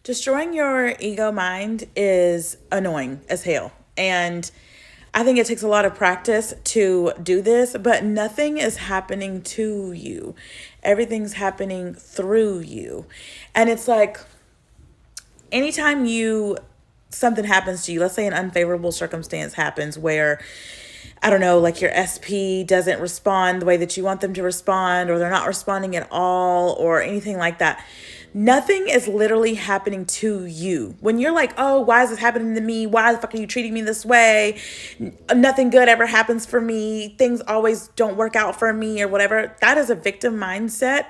Destroying your ego mind is annoying as hell. And I think it takes a lot of practice to do this, but nothing is happening to you. Everything's happening through you. And it's like anytime something happens to you, let's say an unfavorable circumstance happens where I don't know, like your SP doesn't respond the way that you want them to respond, or they're not responding at all, or anything like that. Nothing is literally happening to you. When you're like, oh, why is this happening to me? Why the fuck are you treating me this way? Nothing good ever happens for me. Things always don't work out for me, or whatever. That is a victim mindset.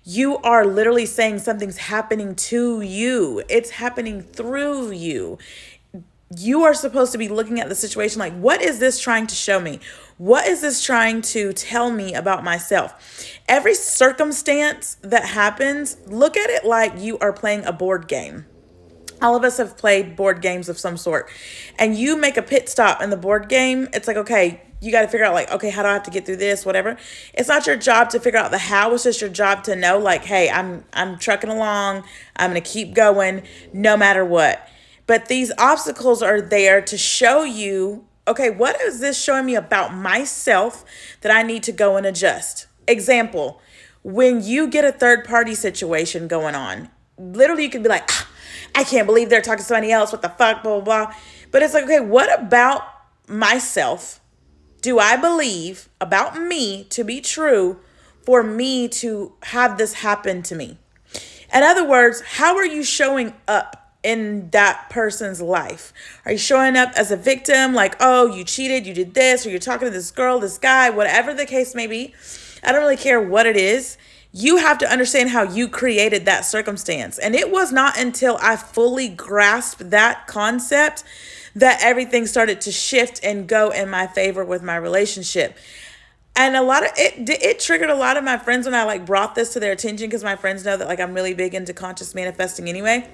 You are literally saying something's happening to you. It's happening through you. You are supposed to be looking at the situation like, what is this trying to show me? What is this trying to tell me about myself? Every circumstance that happens, look at it like you are playing a board game. All of us have played board games of some sort. And you make a pit stop in the board game. It's like, okay, you got to figure out like, okay, how do I have to get through this, whatever. It's not your job to figure out the how. It's just your job to know like, hey, I'm trucking along. I'm going to keep going no matter what. But these obstacles are there to show you, okay, what is this showing me about myself that I need to go and adjust? Example, when you get a third party situation going on, literally you could be like, I can't believe they're talking to somebody else. What the fuck, blah, blah, blah. But it's like, okay, what about myself do I believe about me to be true for me to have this happen to me? In other words, how are you showing up in that person's life? Are you showing up as a victim, like, oh, you cheated, you did this, or you're talking to this girl, this guy, whatever the case may be? I don't really care what it is. You have to understand how you created that circumstance. And it was not until I fully grasped that concept that everything started to shift and go in my favor with my relationship. And a lot of it triggered a lot of my friends when I like brought this to their attention, because my friends know that like I'm really big into conscious manifesting anyway.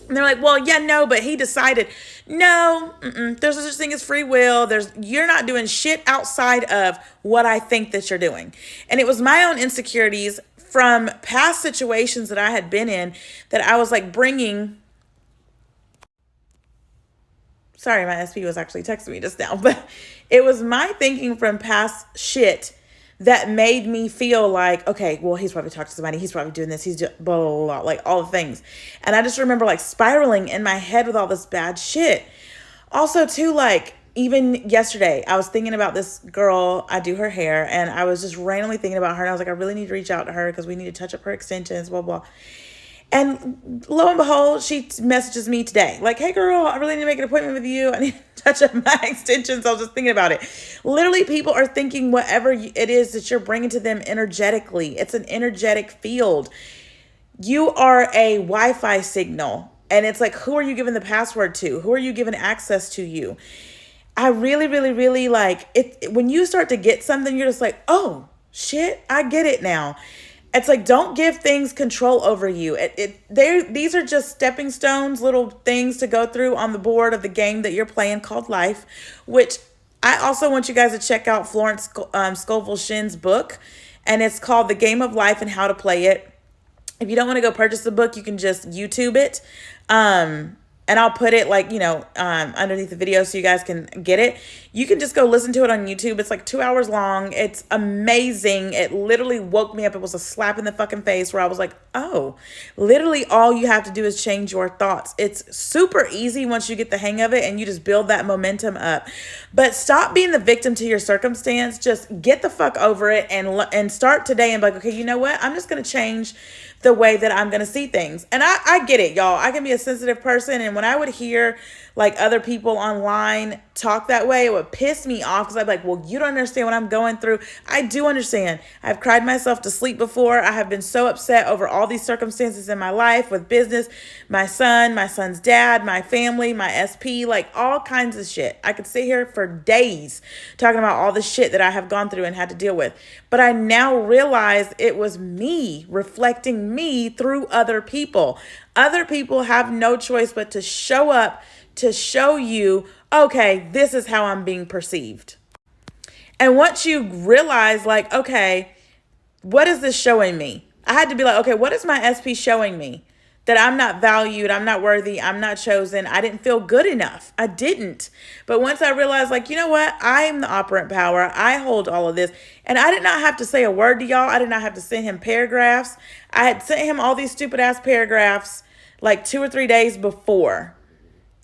And they're like, well, yeah, no, but he decided. No, there's no such thing as free will. You're not doing shit outside of what I think that you're doing. And it was my own insecurities from past situations that I had been in that I was like bringing. Sorry, my SP was actually texting me just now, but it was my thinking from past shit that made me feel like, okay, well, he's probably talking to somebody. He's probably doing this. He's doing blah, blah, blah, like all the things. And I just remember like spiraling in my head with all this bad shit. Also too, like even yesterday, I was thinking about this girl. I do her hair, and I was just randomly thinking about her. And I was like, I really need to reach out to her because we need to touch up her extensions, blah, blah. And lo and behold, she messages me today. Like, hey girl, I really need to make an appointment with you. I need to touch up my extensions. I was just thinking about it. Literally, people are thinking whatever it is that you're bringing to them energetically. It's an energetic field. You are a Wi-Fi signal. And it's like, who are you giving the password to? Who are you giving access to you? I really, really, really like it. When you start to get something, you're just like, oh shit, I get it now. It's like, don't give things control over you. These are just stepping stones, little things to go through on the board of the game that you're playing called life, which I also want you guys to check out Florence Scovel Shin's book, and it's called The Game of Life and How to Play It. If you don't want to go purchase the book, you can just YouTube it. And I'll put it like, underneath the video so you guys can get it. You can just go listen to it on YouTube. It's like 2 hours long. It's amazing. It literally woke me up. It was a slap in the fucking face where I was like, oh, literally all you have to do is change your thoughts. It's super easy once you get the hang of it and you just build that momentum up. But stop being the victim to your circumstance. Just get the fuck over it and start today and be like, okay, you know what? I'm just going to change the way that I'm going to see things. And I get it, y'all. I can be a sensitive person. And when I would hear like other people online talk that way, it would piss me off because I'd be like, well, you don't understand what I'm going through. I do understand. I've cried myself to sleep before. I have been so upset over all these circumstances in my life with business, my son's dad, my family, my SP, like all kinds of shit. I could sit here for days talking about all the shit that I have gone through and had to deal with. But I now realize it was me reflecting me through other people. Other people have no choice but to show up to show you, okay, this is how I'm being perceived. And once you realize like, okay, what is this showing me? I had to be like, okay, what is my SP showing me? that I'm not valued, I'm not worthy, I'm not chosen. I didn't feel good enough. I didn't. But once I realized, like, you know what? I am the operant power. I hold all of this. And I did not have to say a word to y'all. I did not have to send him paragraphs. I had sent him all these stupid ass paragraphs like 2 or 3 days before.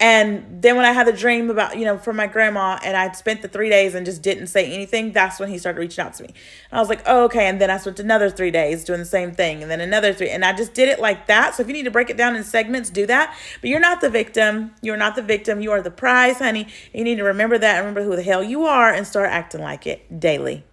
And then when I had the dream about, from my grandma, and I spent the 3 days and just didn't say anything, that's when he started reaching out to me. And I was like, oh, okay. And then I spent another 3 days doing the same thing. And then another three. And I just did it like that. So if you need to break it down in segments, do that. But you're not the victim. You're not the victim. You are the prize, honey. You need to remember that and remember who the hell you are and start acting like it daily.